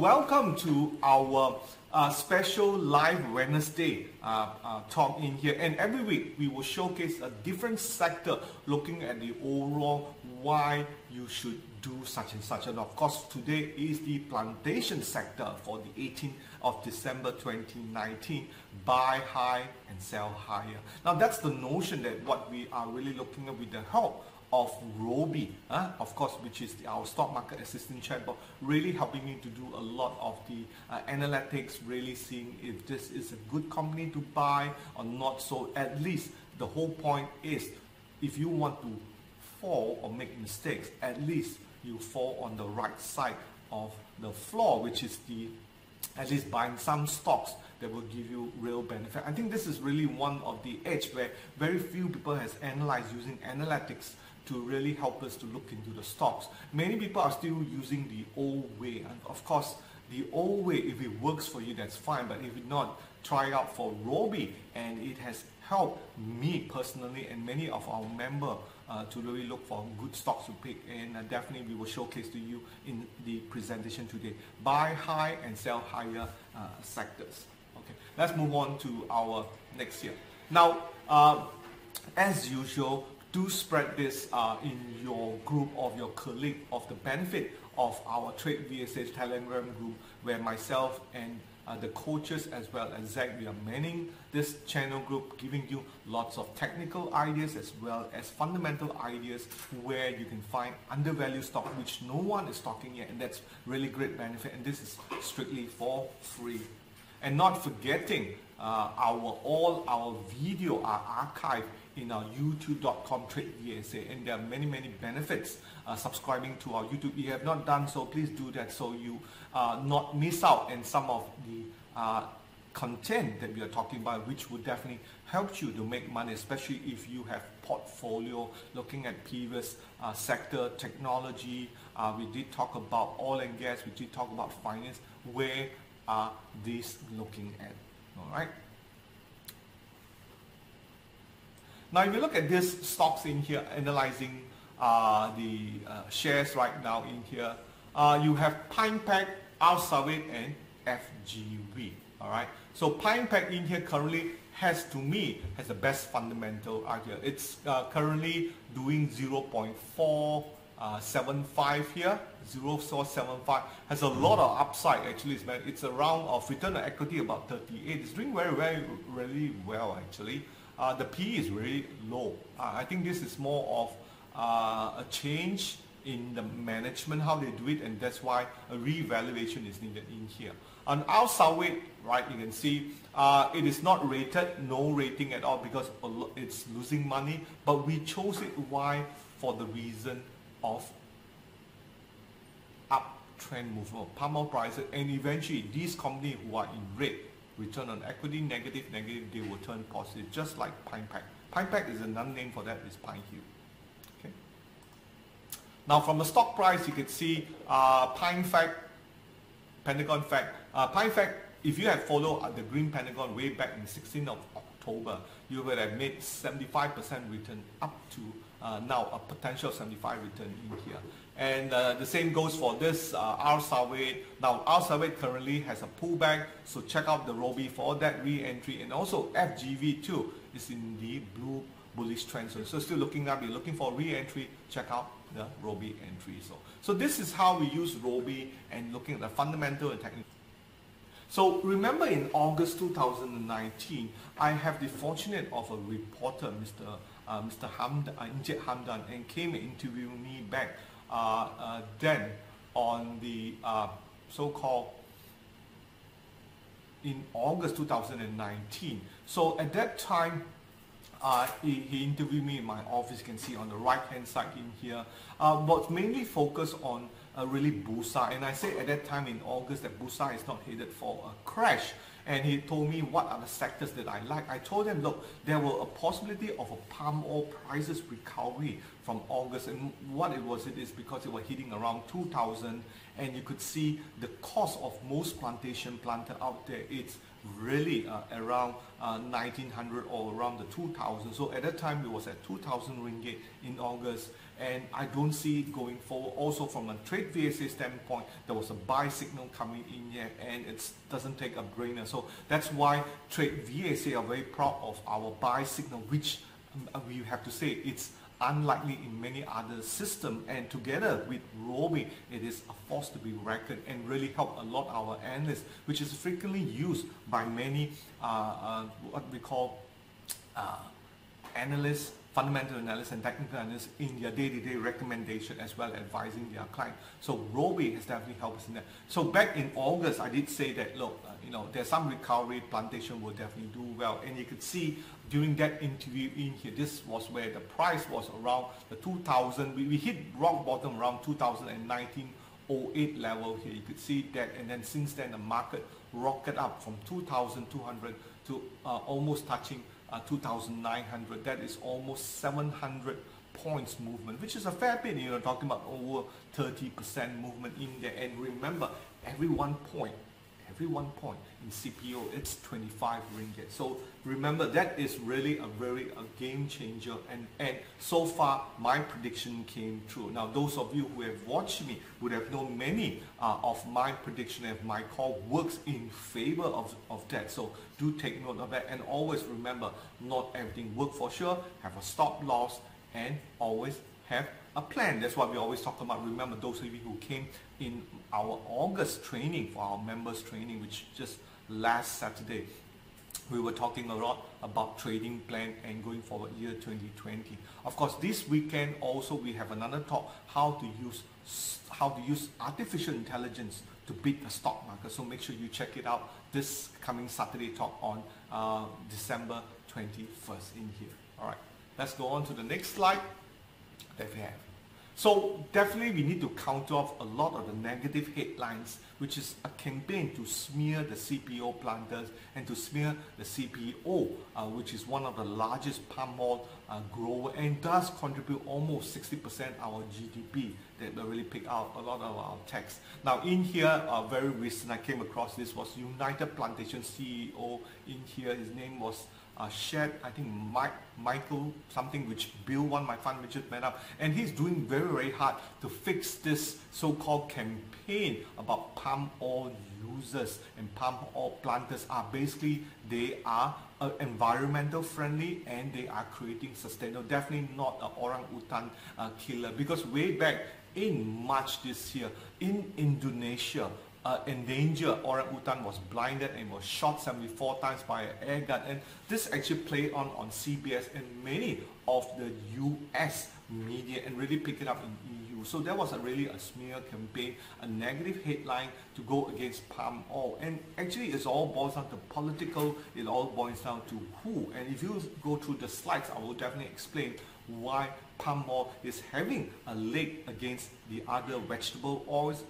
welcome to our special live Wednesday talk in here. And every week we will showcase a different sector, looking at the overall why you should do such and such. And of course, today is the plantation sector for the 18th of December 2019. Buy high and sell higher. Now that's the notion that what we are really looking at with the help of Roble, of course, which is our stock market assistant chatbot, really helping me to do a lot of the analytics, really seeing if this is a good company to buy or not. So at least the whole point is, if you want to fall or make mistakes, at least you fall on the right side of the floor, which is at least buying some stocks that will give you real benefit. I think this is really one of the edge where very few people has analyzed using analytics to really help us to look into the stocks. Many people are still using the old way, and of course the old way, if it works for you, that's fine, but if it not, try out for Roble, and it has helped me personally and many of our members to really look for good stocks to pick, and definitely we will showcase to you in the presentation today. Buy high and sell higher sectors. Okay, let's move on to our next year. Now, as usual, do spread this in your group of your colleague of the benefit of our TradeVSA Telegram group, where myself and the coaches as well as Zach, we are manning this channel group, giving you lots of technical ideas as well as fundamental ideas where you can find undervalued stock which no one is talking yet, and that's really great benefit, and this is strictly for free. And not forgetting all our video are archived in our youtube.com TradeVSA, and there are many benefits subscribing to our YouTube. If you have not done so, please do that so you not miss out on some of the content that we are talking about, which would definitely help you to make money, especially if you have portfolio looking at previous sector. Technology, we did talk about oil and gas, we did talk about finance. Where are these looking at? All right. Now, if you look at these stocks in here, analyzing the shares right now in here, you have Pinepack, Alsawit, and FGV. All right. So Pinepack in here currently has the best fundamental idea. It's currently doing 0.475 here. 0.475 has a lot of upside. Actually, it's a round of return on equity about 38. It's doing really well actually. The PE is really low. I think this is more of a change in the management, how they do it, and that's why a reevaluation is needed in here. On Alsawit, right, you can see it is not rated, no rating at all, because it's losing money, but we chose it. Why? For the reason of uptrend movement, palm oil prices, and eventually these companies who are in red, return on equity negative, they will turn positive, just like Pinepack. Pinepack is another name for that, is Pine Hill. Okay. Now from the stock price, you can see Pinepack, Pentagon Fact. Pinepack, if you have followed the green Pentagon way back in 16th of October, you would have made 75% return up to now a potential 75 return in here. And the same goes for this Alsawit. Now Alsawit currently has a pullback, so check out the Roble for that re-entry, and also FGV too is in the blue bullish trend. So still looking up, you're looking for re-entry, check out the Roble entry. So this is how we use Roble and looking at the fundamental and technical. So remember in August 2019, I have the fortunate of a reporter, Mr. Injet Hamdan, and came and interviewed me back then on the so-called in August 2019. So at that time, he interviewed me in my office. You can see on the right hand side in here, but mainly focused on really Bursa. And I said at that time in August that Bursa is not headed for a crash. And he told me what are the sectors that I like. I told him, look, there were a possibility of a palm oil prices recovery from August, and what it is because it was hitting around 2,000, and you could see the cost of most plantation planter out there, it's really around 1900 or around the 2000. So at that time it was at 2000 ringgit in August, and I don't see it going forward. Also from a TradeVSA standpoint, there was a buy signal coming in here, and it doesn't take a brainer. So that's why TradeVSA are very proud of our buy signal, which we have to say it's unlikely in many other systems, and together with Roble, it is a force to be reckoned and really help a lot our analysts, which is frequently used by many what we call analysts, fundamental analysts and technical analysts in their day-to-day recommendation as well advising their client. So Roble has definitely helped us in that. So back in August, I did say that look, there's some recovery, Plantation will definitely do well, and you could see during that interview in here, this was where the price was around the 2000. We hit rock bottom around 2019-08 level here. You could see that, and then since then the market rocketed up from 2200 to almost touching 2,900. That is almost 700 points movement, which is a fair bit. Talking about over 30% movement in there. And remember, every one point in CPO, it's 25 ringgit. So remember, that is really a game changer, and so far my prediction came true. Now those of you who have watched me would have known many of my prediction and my call works in favor of that. So do take note of that, and always remember, not everything works for sure. Have a stop loss and always have a plan. That's what we always talk about. Remember, those of you who came in our August training, for our members training, which just last Saturday, we were talking a lot about trading plan and going forward year 2020. Of course, this weekend also we have another talk, how to use artificial intelligence to beat the stock market. So make sure you check it out this coming Saturday talk on December 21st in here. All right, let's go on to the next slide that we have. So definitely we need to counter off a lot of the negative headlines, which is a campaign to smear the CPO planters and to smear the CPO, which is one of the largest palm oil grower and does contribute almost 60% our GDP. That really pick out a lot of our text. Now in here, very recent, I came across this was United Plantation CEO in here. His name was shared, I think Michael something, which Bill, one of my fund managers, met up, and he's doing very hard to fix this so-called campaign about palm oil users and palm oil planters are basically, they are environmental friendly and they are creating sustainable, definitely not an orangutan killer, because way back in March this year in Indonesia, endangered orangutan was blinded and was shot 74 times by an air gun, and this actually played on CBS and many of the US media and really picked it up in EU. So there was really a smear campaign, a negative headline to go against palm oil, and actually it all boils down to political, it all boils down to who. And if you go through the slides, I will definitely explain why palm oil is having a leg against the other vegetable oils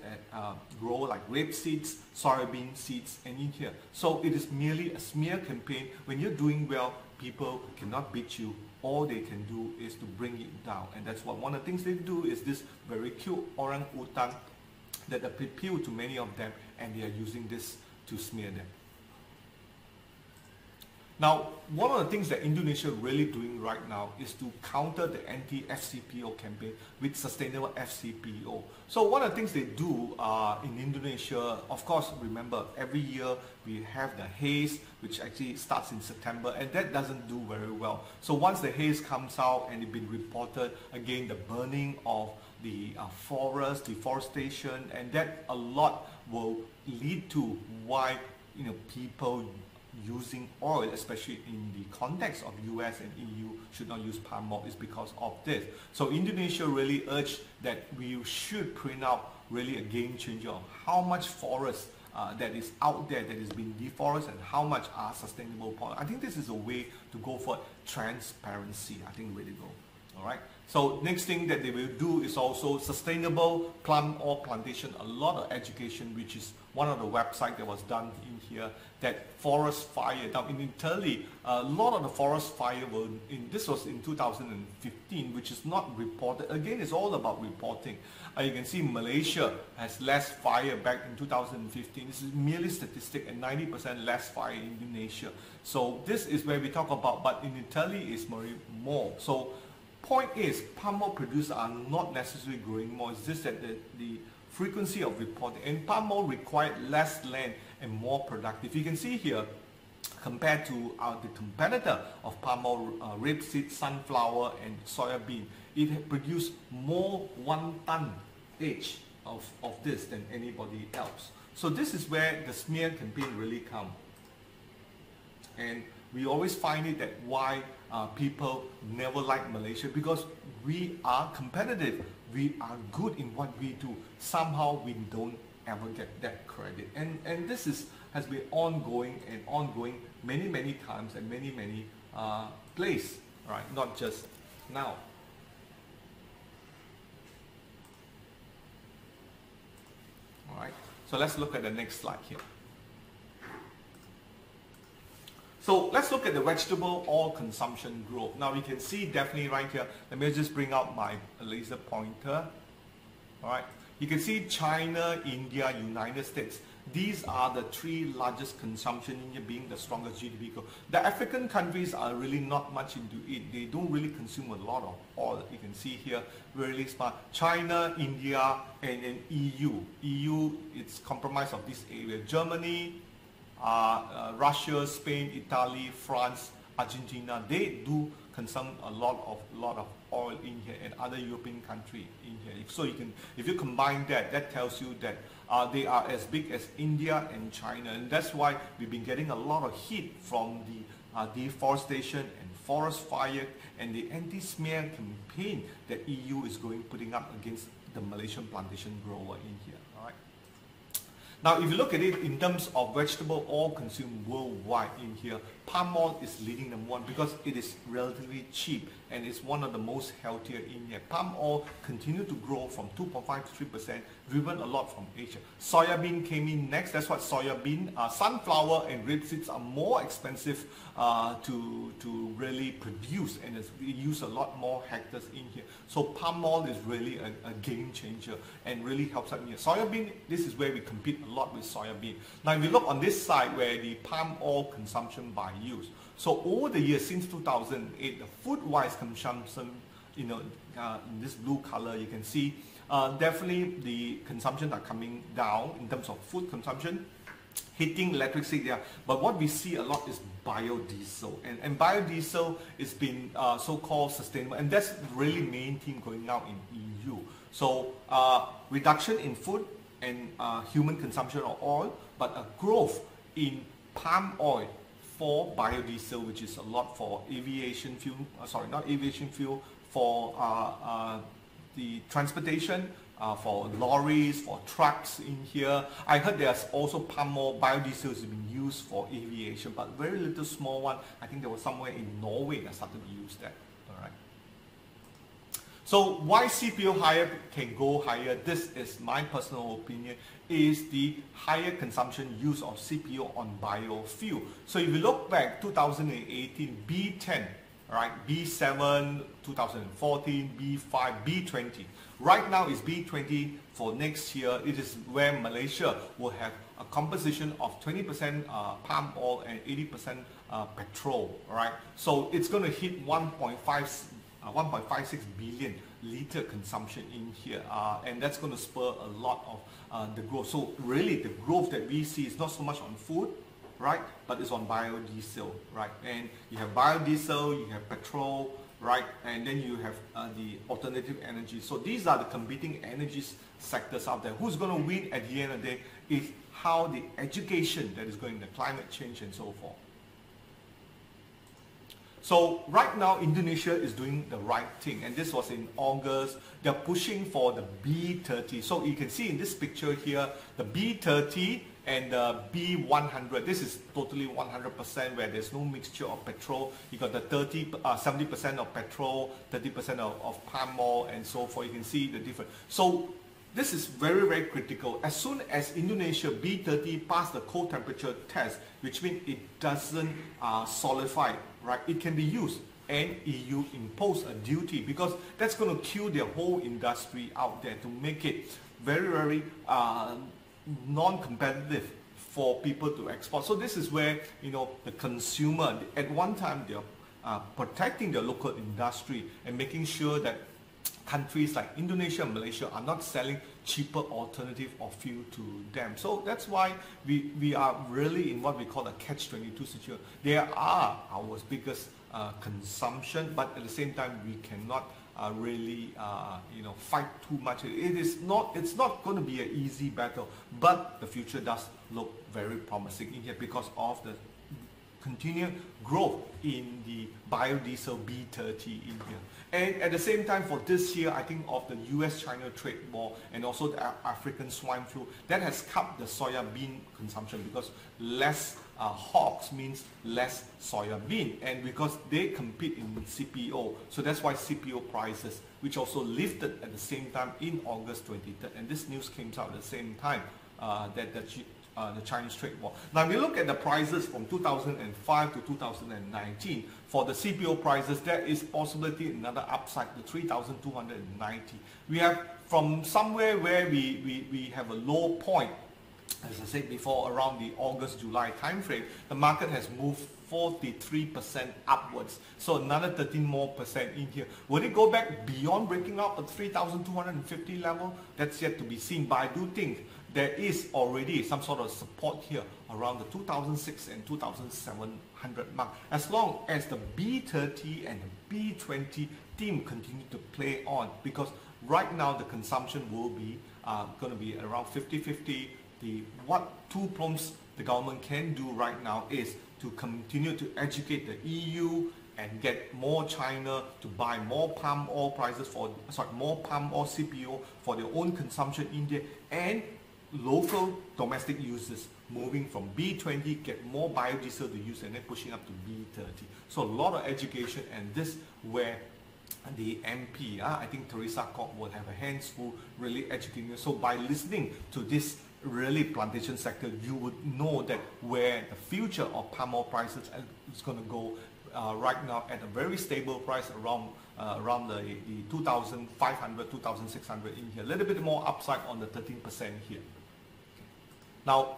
grow like rapeseeds, soybean seeds, and in here. So it is merely a smear campaign. When you're doing well, people cannot beat you. All they can do is to bring it down, and that's what one of the things they do is this very cute orangutan that appeal to many of them, and they are using this to smear them. Now, one of the things that Indonesia is really doing right now is to counter the anti-FCPO campaign with sustainable FCPO. So one of the things they do in Indonesia, of course, remember every year we have the haze, which actually starts in September, and that doesn't do very well. So once the haze comes out and it's been reported, again, the burning of the forest, deforestation, and that a lot will lead to why people using oil, especially in the context of US and EU, should not use palm oil, is because of this. So Indonesia really urged that we should print out really a game changer of how much forest that is out there that is being deforested and how much are sustainable. I think this is a way to go for transparency. I think the way to go. All right. So next thing that they will do is also sustainable palm oil plantation. A lot of education, which is one of the websites that was done in here. That forest fire. Now in Italy, a lot of the forest fire were this was in 2015, which is not reported. Again, it's all about reporting. You can see Malaysia has less fire back in 2015. This is merely statistic, and 90% less fire in Indonesia. So this is where we talk about, but in Italy it's more. So point is, palm oil producers are not necessarily growing more. It's just that the frequency of reporting, and palm oil required less land and more productive. You can see here, compared to the competitor of palm oil, rapeseed, sunflower and soya bean, it had produced more 1 ton each of this than anybody else. So this is where the smear campaign really comes. And we always find it that why people never like Malaysia, because we are competitive, we are good in what we do. Somehow we don't ever get that credit, and this has been ongoing many times and many places, right? Not just now. All right. So let's look at the next slide here. So let's look at the vegetable oil consumption growth. Now we can see definitely right here. Let me just bring out my laser pointer. All right. You can see China, India, United States. These are the 3 largest consumption, India being the strongest GDP growth. The African countries are really not much into it. They don't really consume a lot of oil. You can see here, really smart. China, India, and EU. EU, it's comprised of this area. Germany, Russia, Spain, Italy, France, Argentina, they do consume a lot of oil in here, and other European countries in here. So you can, if you combine that, that tells you that they are as big as India and China, and that's why we've been getting a lot of heat from the deforestation and forest fire and the anti-smear campaign that EU is putting up against the Malaysian plantation grower in here. All right. Now, if you look at it in terms of vegetable oil consumed worldwide in here, palm oil is leading them one because it is relatively cheap and it's one of the most healthier in here. Palm oil continued to grow from 2.5 to 3%, driven a lot from Asia. Soya bean came in next. That's what soya bean, sunflower and rapeseeds are more expensive to really produce, and it use a lot more hectares in here. So palm oil is really a game changer and really helps out in here. Soya bean, this is where we compete a lot with soya bean. Now if you look on this side where the palm oil consumption by use. So over the years since 2008, the food-wise consumption, in this blue color, you can see definitely the consumption are coming down in terms of food consumption, heating, electricity there. But what we see a lot is biodiesel, and biodiesel has been so-called sustainable, and that's really main theme going out in EU. So reduction in food and human consumption of oil, but a growth in palm oil for biodiesel, which is a lot for aviation fuel, not aviation fuel, for the transportation, for lorries, for trucks in here. I heard there's also palm oil, biodiesel has been used for aviation, but very little small one. I think there was somewhere in Norway that started to use that. All right. So why CPO higher can go higher, this is my personal opinion, is the higher consumption use of CPO on biofuel. So if you look back 2018, B10, right, B7, 2014, B5, B20. Right now is B20 for next year. It is where Malaysia will have a composition of 20% palm oil and 80% petrol, right? So it's going to hit 1.56 billion liter consumption in here, and that's going to spur a lot of the growth. So really the growth that we see is not so much on food, right, but it's on biodiesel, right? And you have biodiesel, you have petrol, right, and then you have the alternative energy. So these are the competing energy sectors out there. Who's going to win at the end of the day is how the education that is going to climate change and so forth. So right now Indonesia is doing the right thing, and this was in August. They're pushing for the B30. So you can see in this picture here the B30 and the B100. This is totally 100% where there's no mixture of petrol. You got the 70% of petrol, 30% of palm oil, and so forth. You can see the difference. So this is very, very critical. As soon as Indonesia B30 passed the cold temperature test, which means it doesn't solidify, right? It can be used, and EU impose a duty, because that's going to kill their whole industry out there to make it very, very non-competitive for people to export. So this is where, you know, the consumer, at one time they're protecting the local industry and making sure that countries like Indonesia and Malaysia are not selling cheaper alternative of fuel to them. So that's why we are really in what we call a catch-22 situation. They are our biggest consumption, but at the same time we cannot really you know, fight too much. It's not going to be an easy battle, but the future does look very promising in here because of the continued growth in the biodiesel B30 in here. And at the same time, for this year, I think of the US-China trade war and also the African swine flu, that has cut the soya bean consumption, because less hogs means less soya bean, and because they compete in CPO, so that's why CPO prices, which also lifted at the same time in August 23rd, and this news came out at the same time that the Chinese trade war. Now, if you look at the prices from 2005 to 2019, for the CPO prices, there is possibility another upside to 3,290. We have from somewhere where we have a low point, as I said before, around the August-July time frame, the market has moved 43% upwards. So another 13% more in here. Will it go back beyond breaking up at 3,250 level? That's yet to be seen, but I do think there is already some sort of support here around the 2,006 and 2,700 mark. As long as the B30 and the B20 theme continue to play on, because right now the consumption will be going to be around 50-50. What two problems the government can do right now is to continue to educate the EU and get more China to buy more palm oil prices more palm oil CPO for their own consumption in there, and local domestic users moving from B20, get more biodiesel to use, and then pushing up to B30. So a lot of education, and this where the MP, I think Teresa Kok, will have a hands full really educating you. So by listening to this really plantation sector, you would know that where the future of palm oil prices is going to go right now at a very stable price around the 2,500, 2,600 in here. A little bit more upside on the 13% here. Now,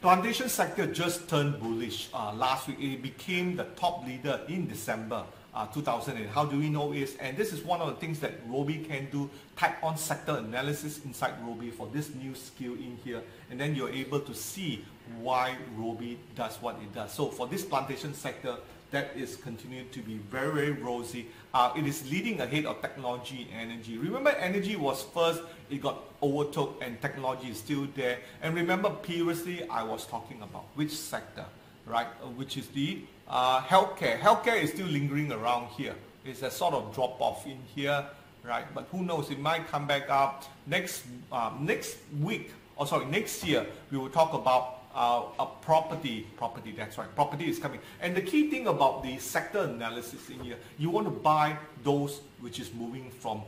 plantation sector just turned bullish last week. It became the top leader in December 2008. How do we know is, and this is one of the things that Roble can do, type on sector analysis inside Roble for this new skill in here, and then you're able to see why Roble does what it does. So for this plantation sector, that is continuing to be very, very rosy. It is leading ahead of technology and energy. Remember, energy was first, it got overtook, and technology is still there. And remember, previously I was talking about which sector, right? Which is the healthcare. Healthcare is still lingering around here. It's a sort of drop off in here, right? But who knows, it might come back up. Next year, we will talk about a property, that's right, property is coming. And the key thing about the sector analysis in here, you want to buy those which is moving from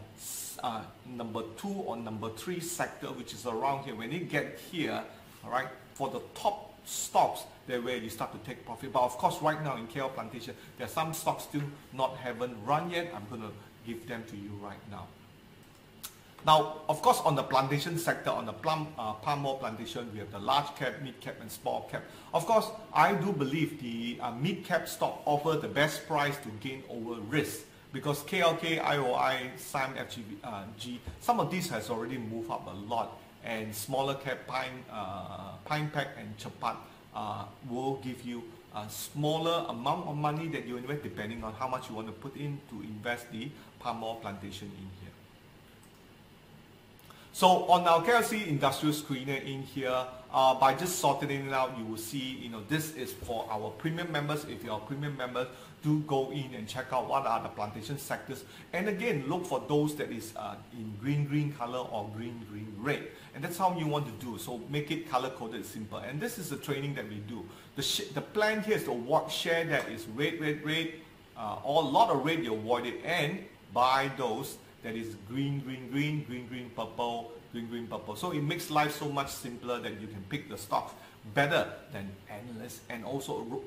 number 2 or number 3 sector, which is around here. When you get here, all right, for the top stocks, they're where you start to take profit. But of course, right now in KL Plantation, there are some stocks still haven't run yet. I'm going to give them to you right now. Now, of course, on the plantation sector, on the palm oil plantation, we have the large cap, mid cap, and small cap. Of course, I do believe the mid cap stock offer the best price to gain over risk, because KLK, IOI, SIM, FGG, some of these has already moved up a lot, and smaller cap, Pine Pack and Chapat will give you a smaller amount of money that you invest, depending on how much you want to put in to invest the palm oil plantation in here. So on our KLCI industrial screener in here, by just sorting it out, you will see, this is for our premium members. If you're a premium member, do go in and check out what are the plantation sectors. And again, look for those that is in green color or green red. And that's how you want to do. So make it color coded, simple. And this is the training that we do. The plan here is to watch share that is red, or a lot of red, you avoid it, and buy those that is green, purple, green, purple. So it makes life so much simpler that you can pick the stocks better than analysts, and also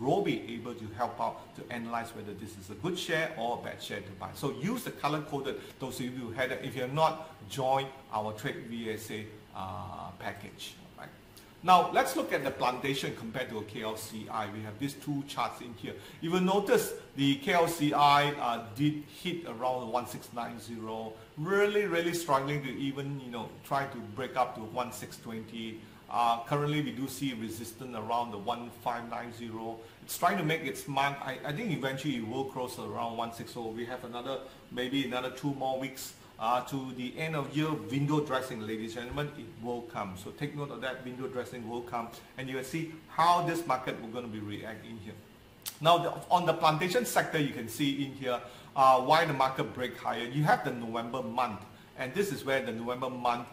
Roble able to help out to analyze whether this is a good share or a bad share to buy. So use the color coded. Those of you who had it, if you're not, join our TradeVSA package. Right? Now let's look at the plantation compared to a KLCI. We have these two charts in here. You will notice the KLCI did hit around 1690, really struggling to even try to break up to 1620. Currently we do see resistance around the 1590. It's trying to make its mark. I think eventually it will cross around 160. We have maybe another 2 more weeks to the end of year window dressing, ladies and gentlemen. It will come. So take note of that. Window dressing will come, and you will see how this market will going to be reacting here. Now on the plantation sector, you can see in here why the market break higher. You have the November month, and this is where the November month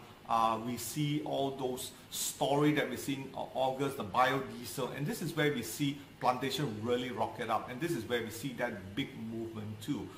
we see all those story that we see in August, the biodiesel, and this is where we see plantation really rocket up, and this is where we see that big movement too.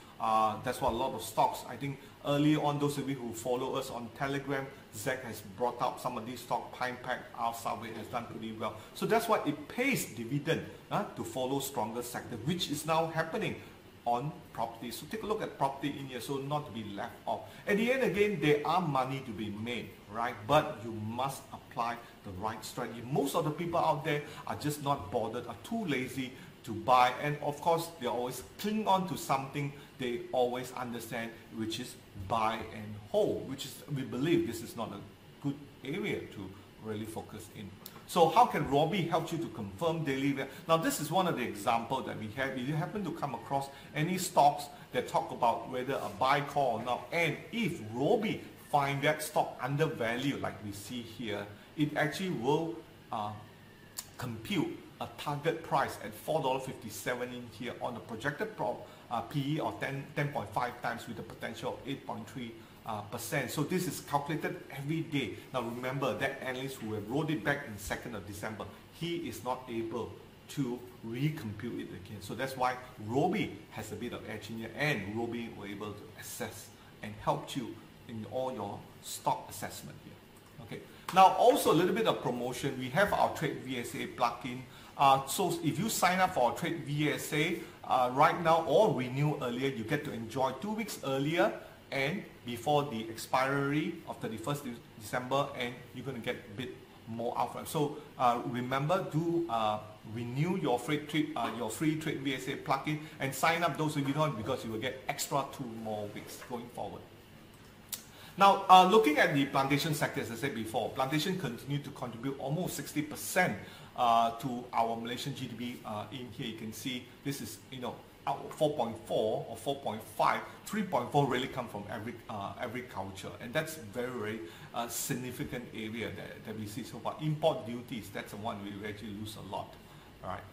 That's what a lot of stocks, I think earlier on, those of you who follow us on Telegram, Zach has brought up some of these stocks. Pine Pack, our Subway has done pretty well. So that's why it pays dividend to follow stronger sector, which is now happening on property. So take a look at property in here, so not to be left off. At the end, again, there are money to be made, right? But you must apply the right strategy. Most of the people out there are just not bothered, are too lazy to buy, and of course they always cling on to something they always understand, which is buy and hold, which is, we believe this is not a good area to really focus in. So how can Roble help you to confirm daily? Now this is one of the examples that we have. If you happen to come across any stocks that talk about whether a buy call or not, and if Roble find that stock undervalued like we see here, it actually will compute a target price at $4.57 in here on the projected PE of 10.5 times with a potential of 8.3%. So this is calculated every day. Now remember, that analyst who have wrote it back in 2nd of December, he is not able to recompute it again. So that's why Roble has a bit of edge in here, and Roble were able to assess and help you in all your stock assessment here. Okay. Now also a little bit of promotion. We have our TradeVSA plugin. So if you sign up for our TradeVSA right now or renew earlier, you get to enjoy 2 weeks earlier and before the expiry of 31st December, and you're going to get a bit more upfront. So remember, do renew your free TradeVSA plugin and sign up those of you don't, because you will get extra 2 more weeks going forward. Now, looking at the plantation sector, as I said before, plantation continue to contribute almost 60% to our Malaysian GDP. In here, you can see this is 4.4 or 4.5, 3.4 really come from agriculture, and that's very significant area that we see so far. Import duties, that's the one we actually lose a lot. All right.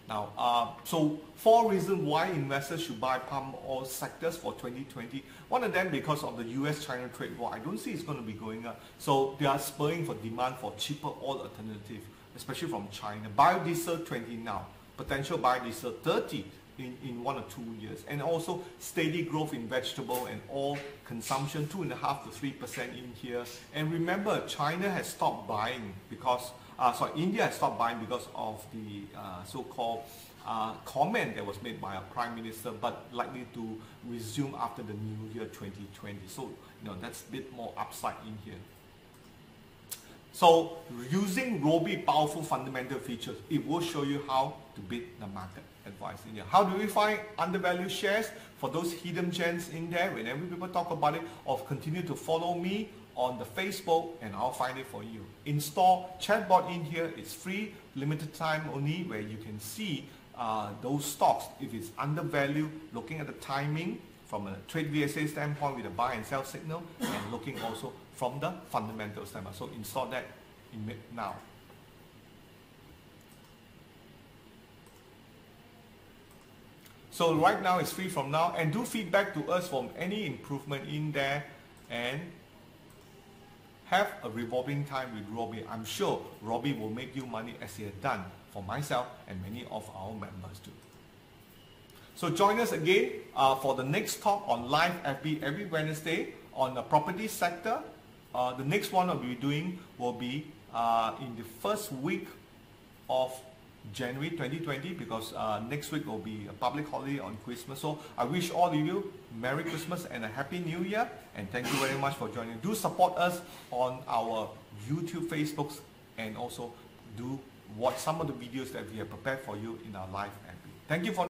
Now, so 4 reasons why investors should buy palm oil sectors for 2020. One of them, because of the US-China trade war. I don't see it's going to be going up. So they are spurring for demand for cheaper oil alternative, especially from China. Biodiesel 20 now, potential biodiesel 30 in 1 or 2 years. And also steady growth in vegetable and oil consumption, 2.5 to 3% in here. And remember, China has stopped buying because India has stopped buying because of the so-called comment that was made by our Prime Minister, but likely to resume after the new year 2020. So that's a bit more upside in here. So using Roble powerful fundamental features, it will show you how to beat the market advice in here. How do we find undervalued shares? For those hidden gems in there, whenever people talk about it, or continue to follow me on the Facebook, and I'll find it for you. Install chatbot in here. It's free, limited time only, where you can see those stocks if it's undervalued, looking at the timing from a TradeVSA standpoint with a buy and sell signal, and looking also from the fundamental standpoint. So install that now. So right now it's free from now, and do feedback to us from any improvement in there, and have a revolving time with Roble. I'm sure Roble will make you money as he has done for myself and many of our members too. So join us again for the next talk on live FB every Wednesday on the property sector. The next one we'll be doing will be in the first week of January 2020, because next week will be a public holiday on Christmas. So I wish all of you Merry Christmas and a Happy New Year, and thank you very much for joining. Do support us on our YouTube, Facebooks, and also do watch some of the videos that we have prepared for you in our live FB. Thank you for